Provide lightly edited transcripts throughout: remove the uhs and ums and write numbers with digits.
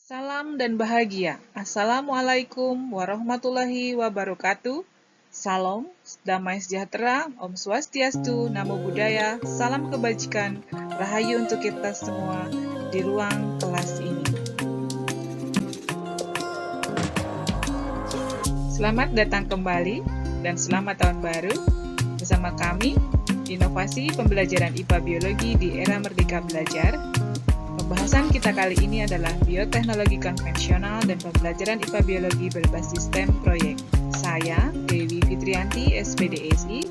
Salam dan bahagia. Assalamualaikum warahmatullahi wabarakatuh. Salam, damai sejahtera, Om Swastiastu, Namo Buddhaya, salam kebajikan, rahayu untuk kita semua di ruang kelas ini. Selamat datang kembali dan selamat tahun baru bersama kami, Inovasi Pembelajaran IPA Biologi di Era Merdeka Belajar. Pembahasan kita kali ini adalah bioteknologi konvensional dan pembelajaran IPA Biologi berbasis STEM proyek. Saya, Dewi Fitrianti, SPDSI,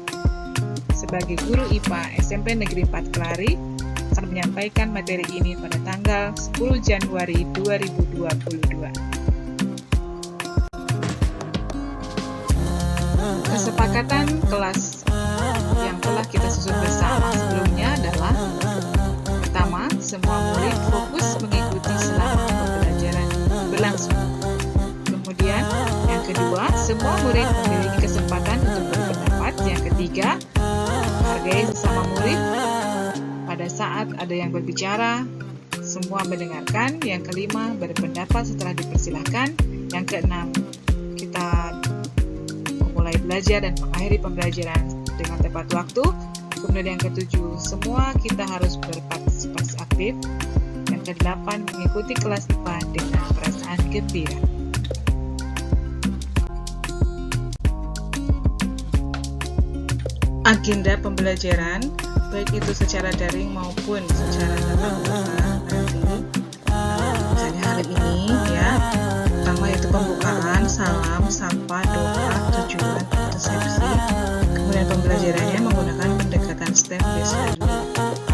sebagai guru IPA SMP Negeri 4 Kelari, akan menyampaikan materi ini pada tanggal 10 Januari 2022. Kesepakatan kelas yang telah kita susun bersama sebelumnya adalah: pertama, semua murid fokus mengikuti selama pembelajaran berlangsung. Kemudian, yang kedua, semua murid memiliki kesempatan untuk berpendapat. Yang ketiga, hargai sesama murid. Pada saat ada yang berbicara, semua mendengarkan. Yang kelima, berpendapat setelah dipersilahkan. Yang keenam, kita memulai belajar dan mengakhiri pembelajaran dengan tepat waktu. Kemudian yang ketujuh, semua kita harus berpartisipasi aktif. Yang kedelapan, mengikuti kelas IPA dengan perasaan gembira. Agenda pembelajaran, baik itu secara daring maupun secara tatap muka nanti. Misalnya hari ini ya, pertama itu pembukaan, salam, sapa, doa, tujuan, resepsi. Kemudian pembelajarannya menggunakan pendekatan STEM based learning.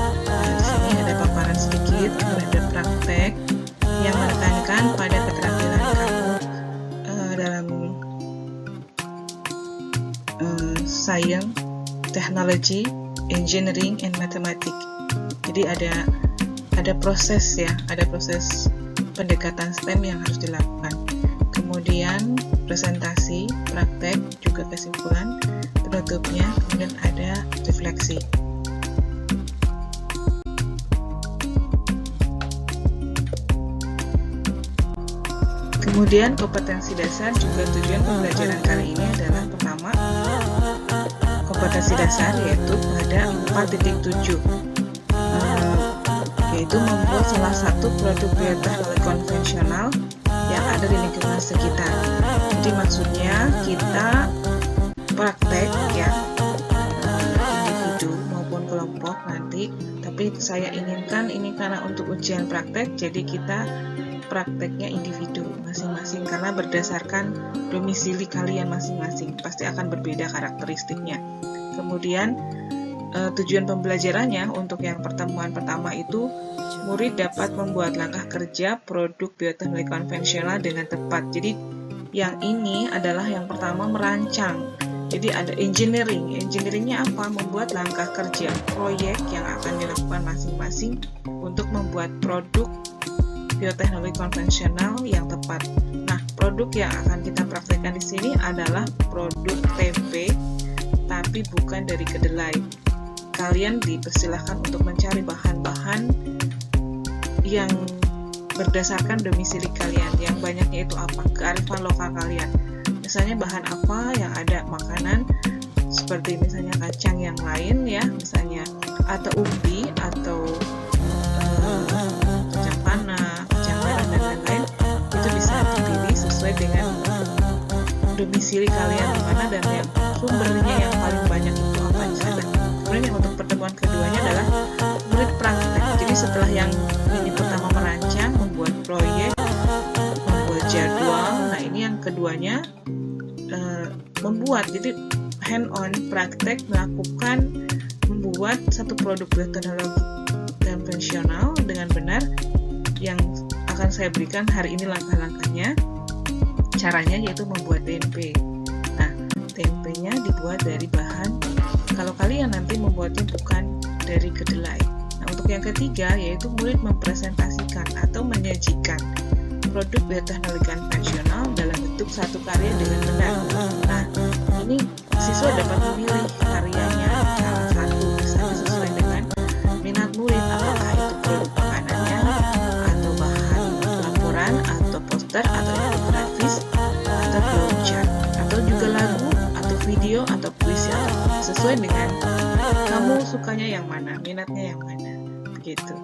Nah, di sini ada paparan sedikit, kemudian ada praktek yang menekankan pada keterampilan kamu dalam science, technology, engineering, and mathematics. Jadi ada proses ya, ada proses pendekatan STEM yang harus dilakukan. Kemudian presentasi, praktek, juga kesimpulan, penutupnya, kemudian ada refleksi. Kemudian kompetensi dasar, juga tujuan pembelajaran kali ini adalah: pertama, kompetensi dasar yaitu pada 4.7, yaitu membuat salah satu produk bioteknologi konvensional yang ada di lingkungan sekitar. Jadi maksudnya kita praktek ya, individu maupun kelompok nanti, tapi saya inginkan ini karena untuk ujian praktek, jadi kita prakteknya individu masing-masing karena berdasarkan domisili kalian masing-masing pasti akan berbeda karakteristiknya. Kemudian tujuan pembelajarannya untuk yang pertemuan pertama itu, murid dapat membuat langkah kerja produk bioteknologi konvensional dengan tepat. Jadi yang ini adalah yang pertama, merancang. Jadi ada engineering. Engineeringnya apa? Membuat langkah kerja proyek yang akan dilakukan masing-masing untuk membuat produk bioteknologi konvensional yang tepat. Nah, produk yang akan kita praktekkan di sini adalah produk tempe, tapi bukan dari kedelai. Kalian dipersilahkan untuk mencari bahan-bahan yang berdasarkan domisili kalian. Yang banyaknya itu apa? Kearifan lokal kalian. Misalnya bahan apa yang ada makanan seperti misalnya kacang yang lain ya, misalnya, atau umbi, atau kacang panah, kacang merah dan lain-lain. Itu bisa dipilih sesuai dengan domisili kalian di mana dan yang sumbernya yang paling banyak itu apa saja. Kemudian yang untuk pertemuan keduanya adalah murid praktek. Jadi setelah yang ini pertama merancang, membuat proyek, membuat jadwal, nah ini yang keduanya membuat. Jadi hand on, praktek, melakukan, membuat satu produk bioteknologi konvensional dengan benar yang akan saya berikan hari ini langkah-langkahnya. Caranya yaitu membuat tempe. Nah, tempenya dibuat dari bahan, kalau kalian nanti membuatnya bukan dari kedelai. Nah, untuk yang ketiga yaitu murid mempresentasikan atau menyajikan produk bioteknologi konvensional dalam bentuk satu karya dengan benar. Nah, ini siswa dapat memilih karyanya salah satu, misalnya sesuai dengan minat murid, apakah itu produk makanannya atau bahan laporan poster atau infografis atau flowchart atau juga lagu atau video atau puisi atau sesuai dengan kamu sukanya yang mana, minatnya yang mana, begitu.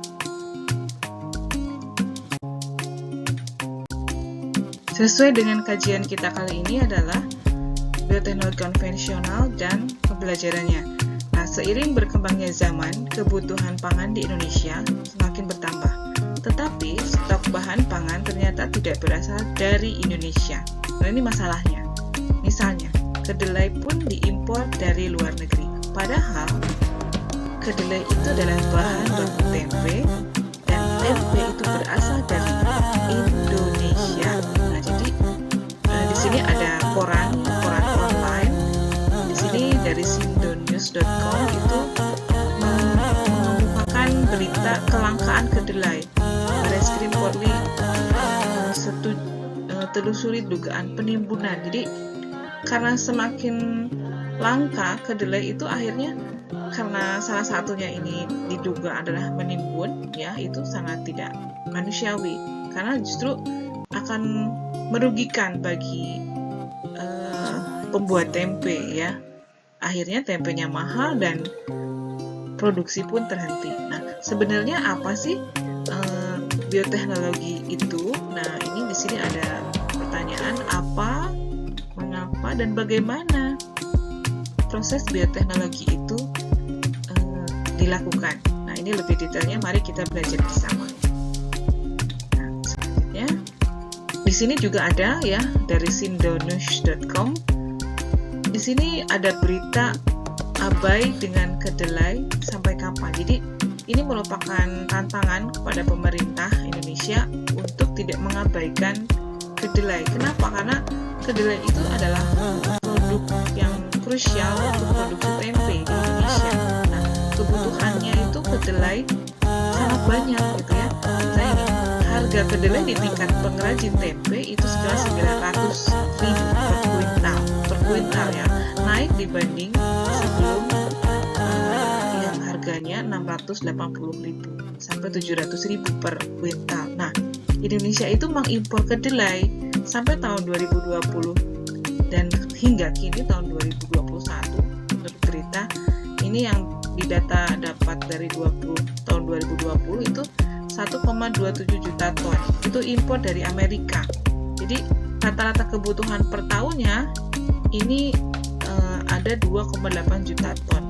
Sesuai dengan kajian kita kali ini adalah bioteknologi konvensional dan pembelajarannya. Nah, seiring berkembangnya zaman, kebutuhan pangan di Indonesia semakin bertambah. Tetapi, stok bahan pangan ternyata tidak berasal dari Indonesia. Nah, ini masalahnya. Misalnya, kedelai pun diimpor dari luar negeri. Padahal, kedelai itu adalah bahan baku tempe, dan tempe itu berasal dari Indonesia. Nah, jadi di sini ada koran online. Di sini dari sindonews.com itu mengemukakan berita kelangkaan kedelai. Bareskrim Polri telusuri dugaan penimbunan. Jadi karena semakin langka kedelai itu, akhirnya karena salah satunya ini diduga adalah menimbun, ya, itu sangat tidak manusiawi karena justru akan merugikan bagi pembuat tempe, ya. Akhirnya tempenya mahal dan produksi pun terhenti. Nah, sebenarnya apa sih bioteknologi itu? Nah, ini di sini ada pertanyaan apa, mengapa, dan bagaimana proses bioteknologi itu dilakukan. Nah, ini lebih detailnya mari kita belajar bersama. Nah, selanjutnya di sini juga ada, ya, dari sindonews.com. Di sini ada berita abai dengan kedelai sampai kapan. Jadi ini merupakan tantangan kepada pemerintah Indonesia untuk tidak mengabaikan kedelai. Kenapa? Karena kedelai itu adalah produk yang krusial untuk produksi tempe di Indonesia. Nah, kebutuhannya itu kedelai sangat banyak, gitu ya. Misalnya ini, harga kedelai di tingkat pengrajin tempe itu sekitar 900.000 per kuintal, ya, naik dibanding sebelum yang harganya 680.000 sampai 700.000 per kuintal. Nah, Indonesia itu mengimpor kedelai sampai tahun 2020 dan hingga kini tahun 2021 menurut berita ini yang didata dapat dari tahun 2020 itu 1,27 juta ton itu impor dari Amerika. Jadi rata-rata kebutuhan per tahunnya ini ada 2,8 juta ton.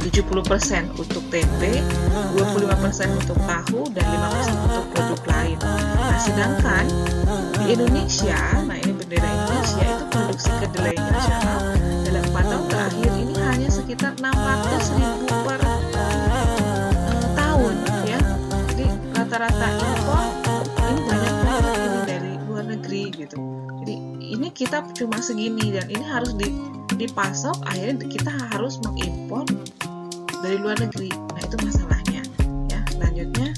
70% untuk tempe, 25% untuk tahu, dan 5% untuk produk lain. Nah, sedangkan di Indonesia, nah ini bendera Indonesia, itu produksi kedelai nasional dalam 4 tahun terakhir ini hanya sekitar 600.000 per tahun, ya. Jadi rata-rata impor ini banyak banget ini dari luar negeri, gitu. Jadi ini kita cuma segini dan ini harus dipasok, akhirnya kita harus mengimpor dari luar negeri. Nah, itu masalahnya, ya. Selanjutnya,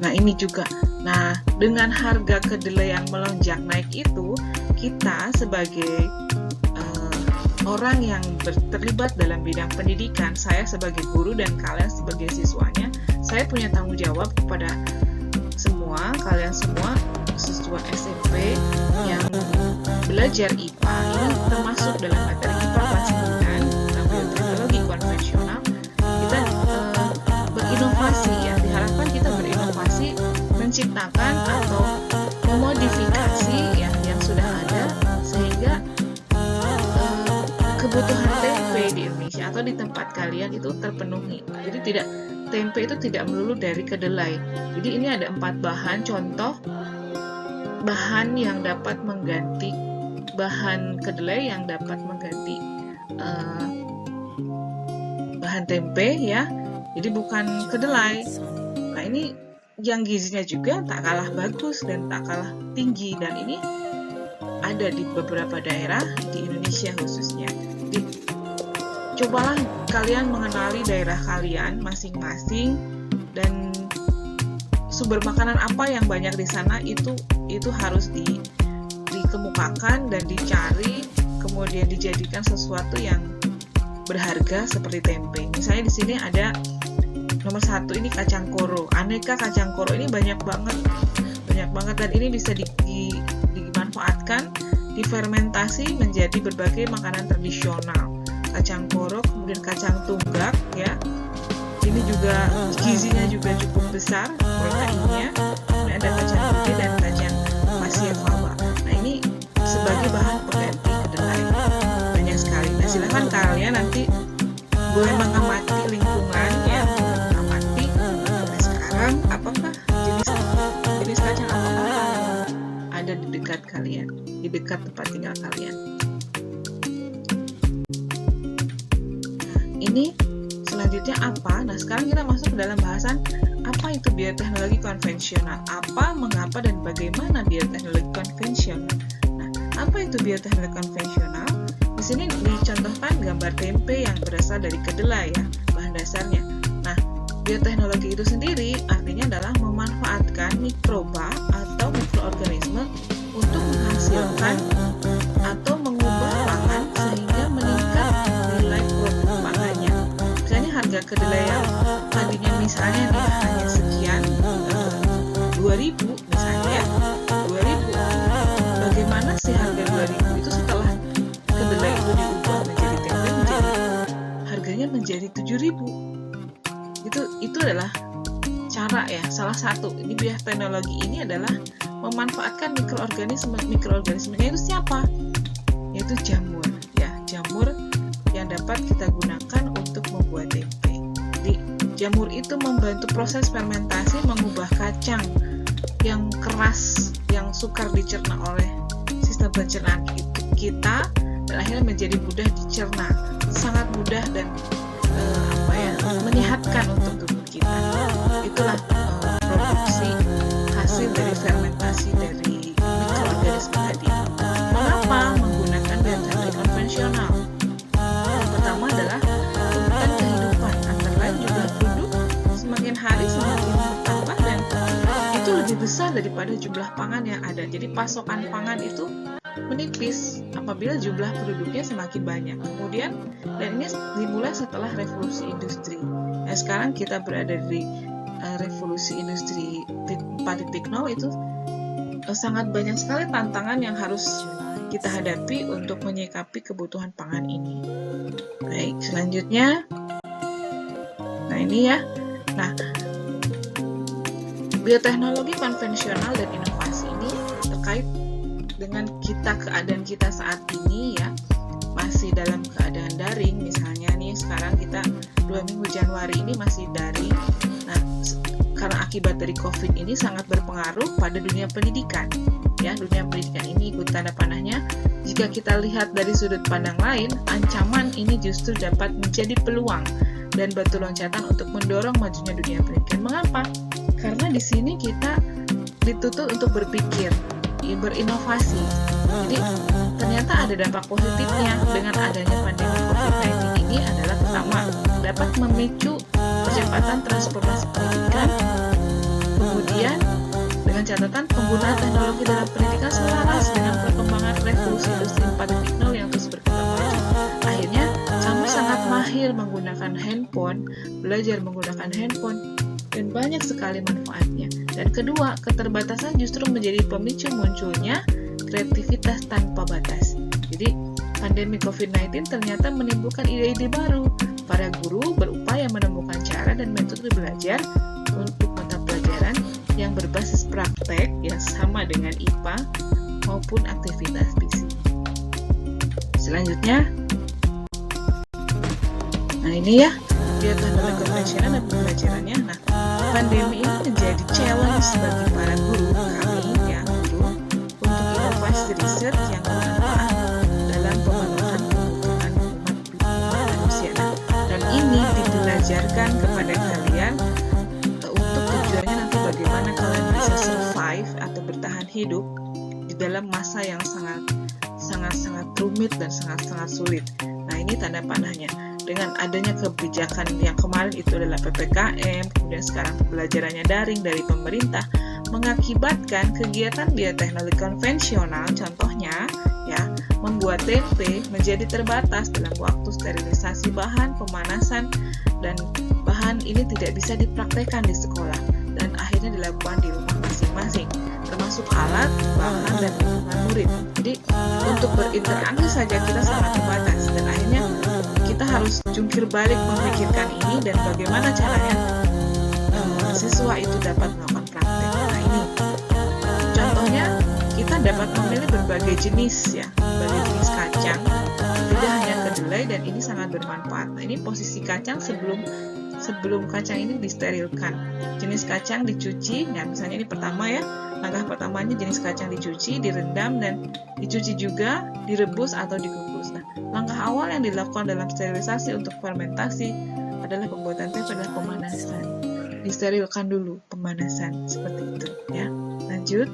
nah ini juga, nah dengan harga kedelai yang melonjak naik itu, kita sebagai orang yang terlibat dalam bidang pendidikan, saya sebagai guru dan kalian sebagai siswanya, saya punya tanggung jawab kepada kalian semua siswa SMP yang belajar IPA, ini termasuk dalam materi IPA kelas 9 bioteknologi konvensional. Kita berinovasi, ya, diharapkan kita berinovasi menciptakan atau memodifikasi, ya, yang sudah ada sehingga kebutuhan tempe di Indonesia atau di tempat kalian itu terpenuhi. Jadi tempe itu tidak melulu dari kedelai. Jadi ini ada 4 bahan contoh bahan yang dapat mengganti bahan kedelai yang dapat mengganti bahan tempe, ya. Jadi bukan kedelai. Nah, ini yang gizinya juga tak kalah bagus dan tak kalah tinggi, dan ini ada di beberapa daerah di Indonesia khususnya. Jadi, cobalah kalian mengenali daerah kalian masing-masing dan sumber makanan apa yang banyak di sana itu harus dikemukakan dan dicari, kemudian dijadikan sesuatu yang berharga seperti tempe. Misalnya di sini ada nomor 1 ini kacang koro, aneka kacang koro ini banyak banget banyak banget, dan ini bisa dimanfaatkan, difermentasi menjadi berbagai makanan tradisional. Kacang korok, kemudian kacang tunggak ya. Ini juga gizinya juga cukup besar, proteinnya. Kemudian ada kacang putih dan kacang pasir fava. Nah, ini sebagai bahan pengganti kedelai. Banyak sekali. Nah, silahkan kalian nanti boleh mengamati lingkungan ya, mengamati sekarang apakah jenis kacang apakah yang ada di dekat kalian, di dekat tempat tinggal kalian. Ini selanjutnya apa? Nah, sekarang kita masuk ke dalam bahasan apa itu bioteknologi konvensional, apa, mengapa, dan bagaimana bioteknologi konvensional. Nah, apa itu bioteknologi konvensional? Di sini dicontohkan gambar tempe yang berasal dari kedelai ya, bahan dasarnya. Nah, bioteknologi itu sendiri artinya adalah memanfaatkan mikroba atau mikroorganisme untuk menghasilkan atau mengubah pangan sehingga meningkat nilai produk pangannya. Misalnya harga kedelai yang tadinya misalnya nih hanya sekian 2.000 misalnya ya, 2.000. Bagaimana sih harga 2.000 itu setelah kedelai itu diubah menjadi tempe harganya menjadi 7.000. Itu adalah cara ya, salah satu. Ini bioteknologi ini adalah memanfaatkan mikroorganismenya itu siapa? Yaitu jamur ya, jamur yang dapat kita gunakan untuk membuat tempe. Jadi jamur itu membantu proses fermentasi mengubah kacang yang keras, yang sukar dicerna oleh sistem pencernaan kita, dan akhirnya menjadi mudah dicerna, sangat mudah dan menyehatkan untuk tubuh kita. Itulah produksi hasil dari fermentasi dari mikroorganisme tadi. Mengapa menggunakan bioteknologi konvensional? Yang pertama adalah tuntutan kehidupan, antara lain jumlah penduduk semakin hari semakin bertambah dan itu lebih besar daripada jumlah pangan yang ada. Jadi pasokan pangan itu menipis apabila jumlah penduduknya semakin banyak. Kemudian, dan ini dimulai setelah revolusi industri. Nah, sekarang kita berada di revolusi industri 4.0 itu sangat banyak sekali tantangan yang harus kita hadapi untuk menyikapi kebutuhan pangan ini. Baik, selanjutnya, nah ini ya. Nah, bioteknologi konvensional dan inovasi ini terkait dengan keadaan kita saat ini ya, masih dalam keadaan daring. Misalnya nih sekarang kita 2 minggu Januari ini masih daring. Nah, karena akibat dari COVID ini sangat berpengaruh pada dunia pendidikan ya. Dunia pendidikan ini ikut tanda panahnya. Jika kita lihat dari sudut pandang lain, ancaman ini justru dapat menjadi peluang dan batu loncatan untuk mendorong majunya dunia pendidikan. Mengapa? Karena di sini kita dituntut untuk berpikir, berinovasi. Jadi ternyata ada dampak positifnya dengan adanya pandemi COVID-19 ini adalah pertama, dapat memicu percepatan transformasi pendidikan. Kemudian dengan catatan penggunaan teknologi dalam pendidikan selaras dengan perkembangan revolusi industri 4.0 yang terus berkembang maju. Akhirnya kami sangat mahir menggunakan handphone, belajar menggunakan handphone, dan banyak sekali manfaatnya. Dan kedua, keterbatasan justru menjadi pemicu munculnya kreativitas tanpa batas. Jadi, pandemi COVID-19 ternyata menimbulkan ide-ide baru. Para guru berupaya menemukan cara dan metode belajar untuk mata pelajaran yang berbasis praktek yang sama dengan IPA maupun aktivitas fisik. Selanjutnya, nah ini ya, bioteknologi konvensional dan pembelajarannya. Nah, pandemi ini menjadi challenge bagi para guru kami ya, guru, untuk inovasi riset yang bermanfaat dalam pemenuhan kebutuhan umat manusia. Dan ini dibelajarkan kepada kalian untuk tujuannya nanti bagaimana kalian bisa survive atau bertahan hidup di dalam masa yang sangat rumit dan sangat sulit. Nah, ini tanda panahnya. Dengan adanya kebijakan yang kemarin itu adalah PPKM, kemudian sekarang pembelajarannya daring dari pemerintah, mengakibatkan kegiatan bioteknologi konvensional, contohnya ya, membuat tempe menjadi terbatas dalam waktu sterilisasi bahan, pemanasan, dan bahan ini tidak bisa dipraktekkan di sekolah dan akhirnya dilakukan di rumah masing-masing. termasuk alat, bahan, dan lingkungan murid. Jadi untuk berinteraksi saja kita sangat terbatas, dan akhirnya kita harus jungkir balik memikirkan ini dan bagaimana caranya siswa itu dapat melakukan praktek. Nah ini contohnya, kita dapat memilih berbagai jenis kacang, tidak hanya kedelai, dan ini sangat bermanfaat. Nah ini posisi kacang sebelum kacang ini disterilkan. Jenis kacang dicuci, nah misalnya ini pertama ya, langkah pertamanya jenis kacang dicuci, direndam, dan dicuci juga, direbus atau dikukus. Nah, langkah awal yang dilakukan dalam sterilisasi untuk fermentasi adalah pembuatan tempe adalah pemanasan. Disterilkan dulu, pemanasan, seperti itu ya. Lanjut.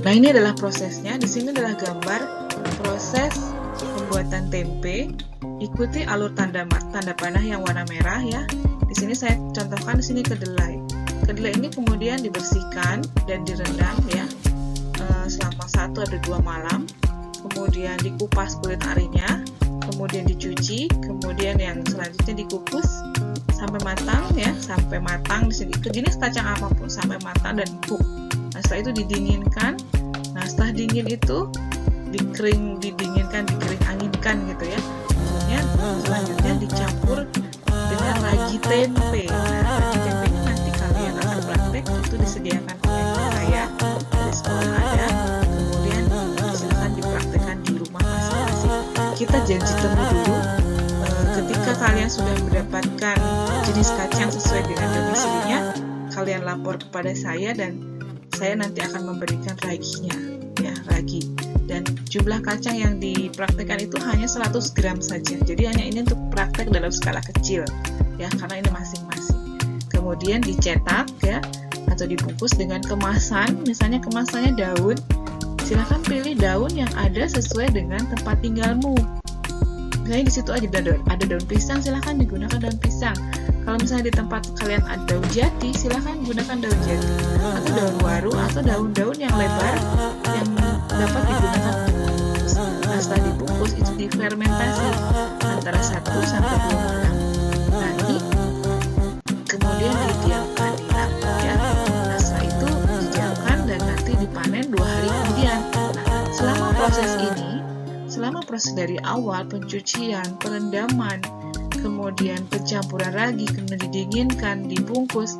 Nah, ini adalah prosesnya. Di sini adalah gambar proses pembuatan tempe. Ikuti alur tanda panah yang warna merah ya. Di sini saya contohkan di sini kedelai. Kedelai ini kemudian dibersihkan dan direndam ya selama 1 atau 2 malam. Kemudian dikupas kulit arinya, kemudian dicuci, kemudian yang selanjutnya dikukus sampai matang ya, sampai matang di sini. Jenis kacang apapun sampai matang dan empuk. Nah, setelah itu didinginkan. Nah, setelah dingin itu dikering anginkan gitu ya. Kemudian selanjutnya dicampur dengan ragi tempe. Nah, ragi tempe ini nanti kalian akan praktek, itu disediakan oleh saya di sekolah ada. Kemudian silakan dipraktekkan di rumah masing-masing. Kita janji temu dulu. Ketika kalian sudah mendapatkan jenis kacang sesuai dengan domisilinya, kalian lapor kepada saya dan saya nanti akan memberikan raginya, ya, ragi. Dan jumlah kacang yang dipraktekkan itu hanya 100 gram saja. Jadi hanya ini untuk praktek dalam skala kecil, ya, karena ini masing-masing. Kemudian dicetak, ya, atau dibungkus dengan kemasan. Misalnya kemasannya daun, silahkan pilih daun yang ada sesuai dengan tempat tinggalmu. Misalnya di situ ada daun pisang, silahkan digunakan daun pisang. Kalau misalnya di tempat kalian ada daun jati, silahkan gunakan daun jati, atau daun waru, atau daun-daun yang lebar yang dapat digunakan untuk dibungkus. Nah, setelah dibungkus itu difermentasi antara 1 sampai 2 malam. Nah, ini kemudian didiamkan di lampu ya. Nah, setelah itu didiamkan dan nanti dipanen 2 hari kemudian. Nah, selama proses dari awal pencucian, perendaman, kemudian pencampuran ragi, kemudian didinginkan, dibungkus,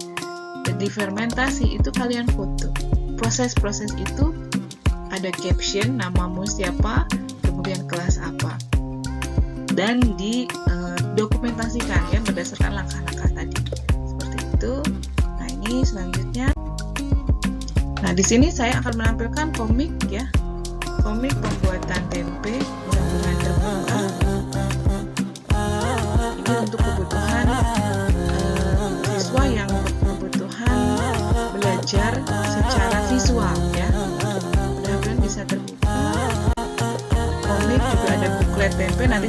dan difermentasi, itu kalian foto. Proses-proses itu ada caption, namamu siapa, kemudian kelas apa, dan didokumentasikan ya berdasarkan langkah-langkah tadi. Seperti itu. Nah, ini selanjutnya. Nah, di sini saya akan menampilkan komik ya. Komik pembuatan tempe, mudah-mudahan terbuka. Ini untuk kebutuhan siswa yang berkebutuhan belajar secara visual ya. Mudah-mudahan bisa terbuka. Komik juga ada buklet tempe. Nanti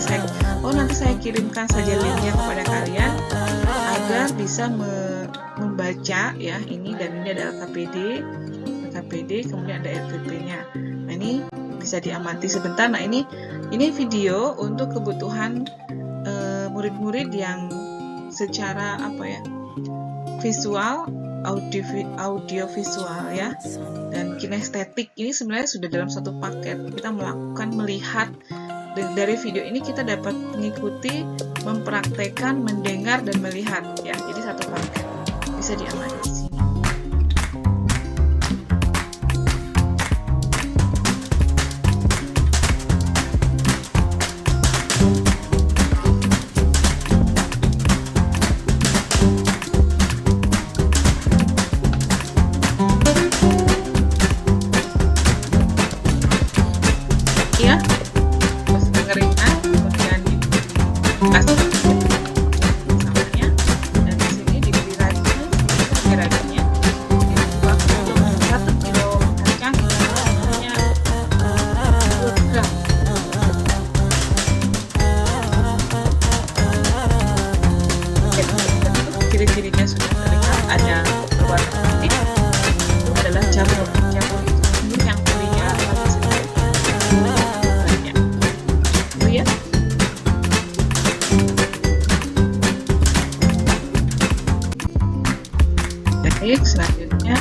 saya kirimkan saja linknya kepada kalian agar bisa membaca ya ini, dan ini adalah KPD, kemudian ada RPP-nya. Nah, ini bisa diamati sebentar. Nah, ini video untuk kebutuhan murid-murid yang secara visual, audio visual ya, dan kinestetik. Ini sebenarnya sudah dalam satu paket. Kita melihat dari video ini, kita dapat mengikuti, mempraktekkan, mendengar, dan melihat ya. Jadi satu paket bisa diamati di sini. Samanya, dan di sini diberi raginya Baik, selanjutnya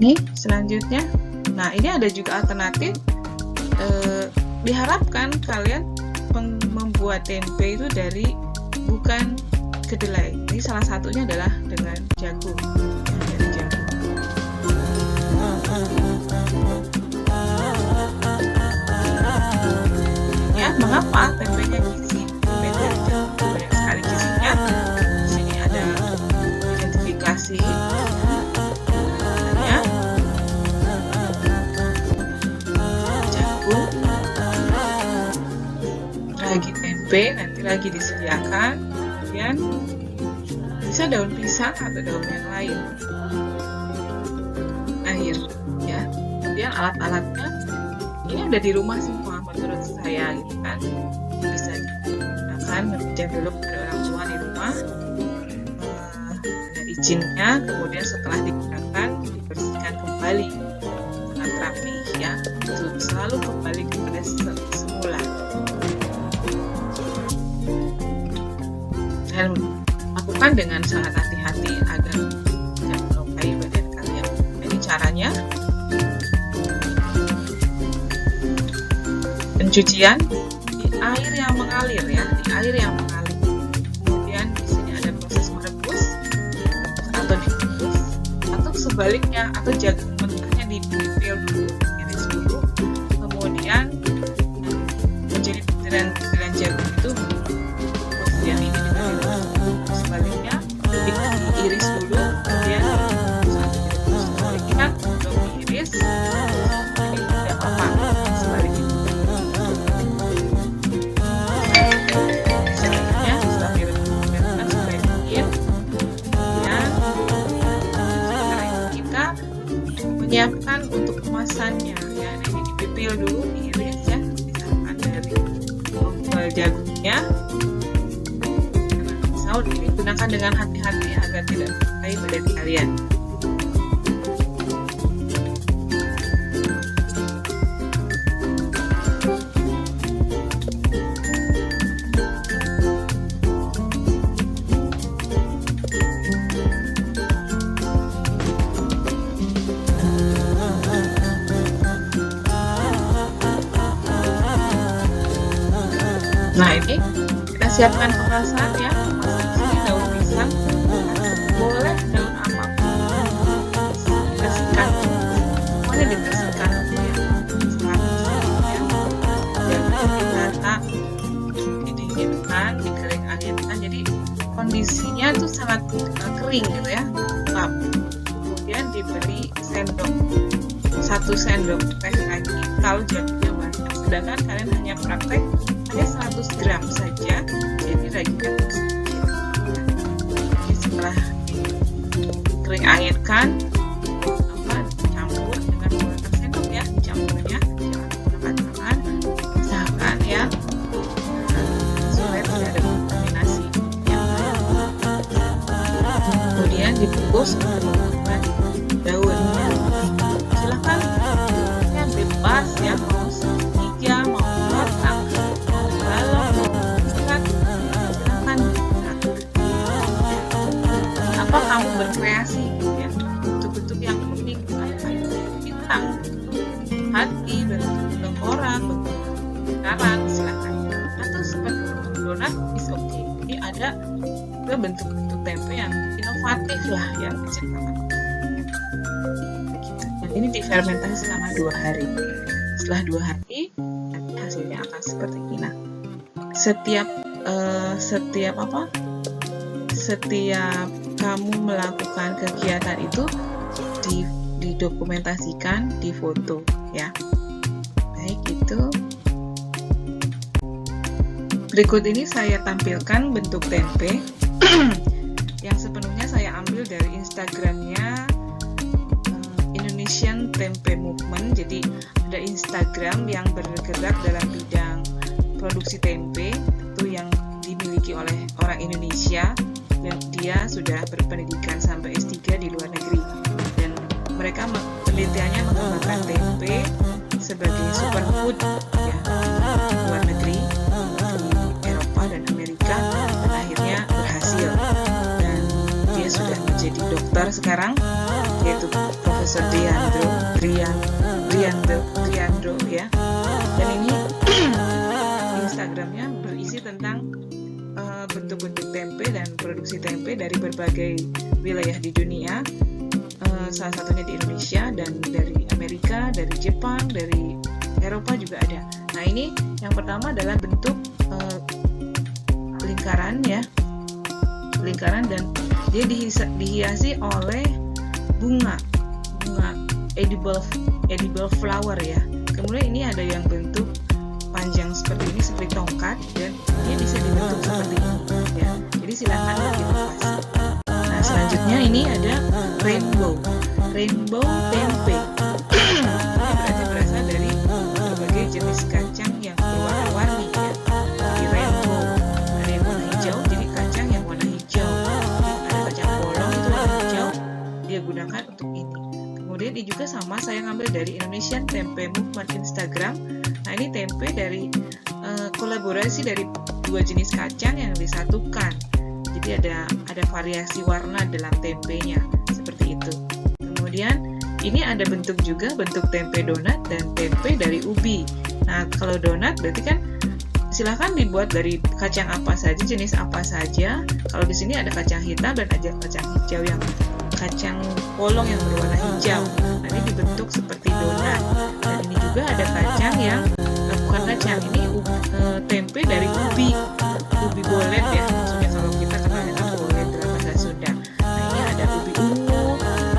ini selanjutnya. Nah, ini ada juga alternatif. Diharapkan kalian membuat tempe itu bukan kedelai. Ini salah satunya adalah dengan jagung. Dari jagung. Ya, mengapa tempenya gizi? Tempe dari jagung banyak sekali gizinya. Di sini ada identifikasi. Ragi tempe nanti lagi disediakan, kemudian bisa daun pisang atau daun yang lain, air, ya. Kemudian alat-alatnya ini ada di rumah semua menurut saya, gitu kan. Bisa digunakan meminjam dulu pada orang tua di rumah, ada izinnya, kemudian setelah digunakan dibersihkan kembali dengan rapi, ya. Itu selalu kembali kepada semula. Dan lakukan dengan sangat hati-hati agar tidak melukai badan kalian. Jadi caranya, pencucian di air yang mengalir, ya, di air yang mengalir. Kemudian di sini ada proses merebus atau dikukus, atau sebaliknya, atau jagung mentahnya dipipil dulu, iris dulu, kemudian menjadi butiran-butiran jagung itu. Kemudian ini sebaliknya diiris dulu, kemudian sebaliknya belum diiris, jadi tidak apa-apa sebaliknya. Sebaliknya setelah direbuskan supaya dingin, kemudian sekarang kita menyiapkan untuk kemasannya, ya. Ini dipipil dulu, diiris, ya, misalkan dari jagungnya. Ini gunakan dengan hati-hati agar tidak melukai badan kalian. Nah, ini kita siapkan kemasan, ya. Daun pisang, boleh daun apapun, dibersihkan, semuanya dibersihkan, ya, dan ditata, didinginkan, dikering-anginkan, jadi kondisinya tuh sangat kering, gitu, ya, lembab. Kemudian diberi sendok, 1 sendok teh lagi kalau jadinya banyak, sedangkan kalian hanya praktek hanya 100 gram saja, jadi raginya setelah kering anginkan, campur dengan menggunakan sendok, ya, campurnya jangan menggunakan tangan, misalkan, ya, supaya tidak ada kontaminasi, ya. Kemudian dibungkus menggunakan daun, ya. Silahkan, ya, bebas, ya, mau segitiga, mau kotak, mau balok, mau bulat, silahkan. Apa kamu berkreasi, ya, bentuk-bentuk yang unik, bentuk bintang, hati, bentuk orang, bentuk karang, silakan. Atau seperti bentuk donat, is okay. Jadi ada juga bentuk-bentuk tempe yang inovatif, lah, yang diciptakan. ini difermentasi selama 2 hari. Setelah 2 hari hasilnya akan seperti ini. Nah, setiap kamu melakukan kegiatan itu didokumentasikan di foto ya. Baik, itu. Berikut ini saya tampilkan bentuk tempe yang sepenuhnya saya ambil dari Instagramnya Indonesian Tempe Movement. Jadi ada Instagram yang bergerak dalam bidang produksi tempe, itu yang dimiliki oleh orang Indonesia, dan dia sudah berpendidikan sampai S3 di luar negeri, dan mereka penelitiannya mengembangkan tempe sebagai superfood ya di luar negeri, di Eropa dan Amerika, dan akhirnya berhasil, dan dia sudah menjadi dokter sekarang, yaitu Profesor Driandro ya. Dan ini Instagramnya berisi tentang bentuk-bentuk tempe dan produksi tempe dari berbagai wilayah di dunia, salah satunya di Indonesia, dan dari Amerika, dari Jepang, dari Eropa juga ada. Nah, ini yang pertama adalah bentuk lingkaran ya, lingkaran, dan dia dihiasi oleh bunga edible flower ya. Kemudian ini ada yang bentuk panjang seperti ini, seperti tongkat, dan dia bisa dibentuk seperti ini ya. Jadi silakan dilepas. Nah, selanjutnya ini ada rainbow tempe. Ini berarti berasal dari berbagai jenis kacang yang berwarna-warni ya. Jadi rainbow, ada yang warna hijau, jadi kacang yang warna hijau. Jadi ada kacang polong itu warna hijau, dia gunakan untuk ini. Kemudian ini juga sama, saya ngambil dari Indonesian Tempe Movement Instagram. Nah, ini tempe dari kolaborasi dari 2 jenis kacang yang disatukan. Jadi ada variasi warna dalam tempenya seperti itu. Kemudian ini ada bentuk tempe donat dan tempe dari ubi. Nah, kalau donat berarti kan silahkan dibuat dari kacang apa saja, jenis apa saja. Kalau di sini ada kacang hitam dan ada kacang hijau yang kacang polong yang berwarna hijau. Nah, ini dibentuk seperti donat. Dan ini juga ada kacang yang bukan kacang, ini tempe dari ubi bolet ya. Maksudnya kalau kita kenal dengan bolet dalam bahasa Sunda. Nah, ini ada ubi ungu,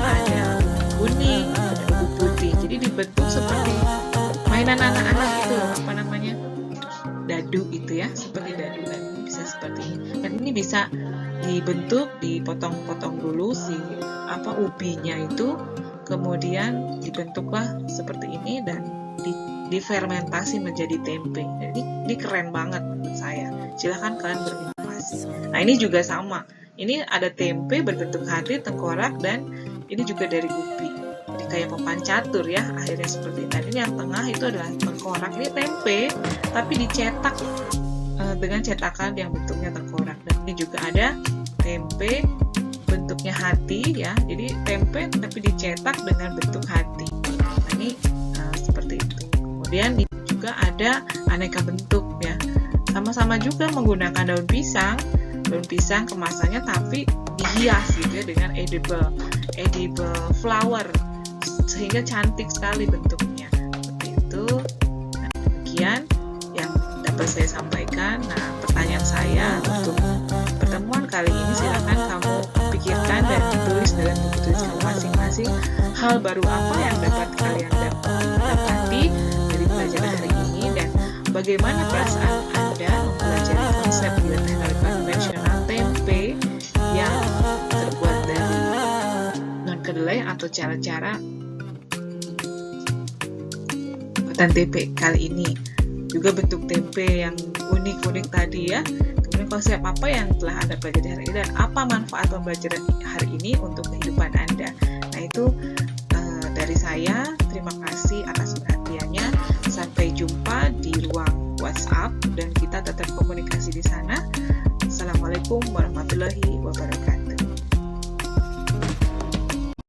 ada ubi kuning, ada ubi putih. Jadi dibentuk seperti mainan anak-anak itu loh, apa namanya? Dadu itu ya, seperti dadu, dan bisa seperti ini. Dan ini bisa dibentuk, dipotong-potong dulu ubinya itu, kemudian dibentuklah seperti ini dan difermentasi menjadi tempe. Jadi ini keren banget menurut saya. Silahkan kalian berinovasi. Nah, ini juga sama. Ini ada tempe berbentuk hati, tengkorak, dan ini juga dari ubi. Jadi kayak papan catur ya, akhirnya seperti ini. Dan ini yang tengah itu adalah tengkorak. Ini tempe, tapi dicetak dengan cetakan yang bentuknya tengkorak. Dan ini juga ada tempe bentuknya hati ya, jadi tempe tapi dicetak dengan bentuk hati. Nah, ini seperti itu. Kemudian ini juga ada aneka bentuk ya, sama-sama juga menggunakan daun pisang kemasannya tapi dihias gitu ya dengan edible flower, sehingga cantik sekali bentuknya seperti itu. Nah, demikian yang dapat saya sampaikan. Nah, pertanyaan saya untuk pertemuan kali ini, silakan kamu pikirkan dan tulis dalam buku tulis kamu masing-masing, hal baru apa yang dapat kalian dapati dari pelajaran hari ini, dan bagaimana perasaan Anda mempelajari konsep bila teknologi konvensional tempe yang terbuat dari non-kedelai atau cara-cara buatan tempe kali ini. Juga bentuk tempe yang unik-unik tadi ya. Kemudian konsep apa yang telah Anda pelajari hari ini, dan apa manfaat pembelajaran hari ini untuk kehidupan Anda. Nah, itu dari saya. Terima kasih atas perhatiannya. Sampai jumpa di ruang WhatsApp dan kita tetap komunikasi di sana. Assalamualaikum warahmatullahi wabarakatuh.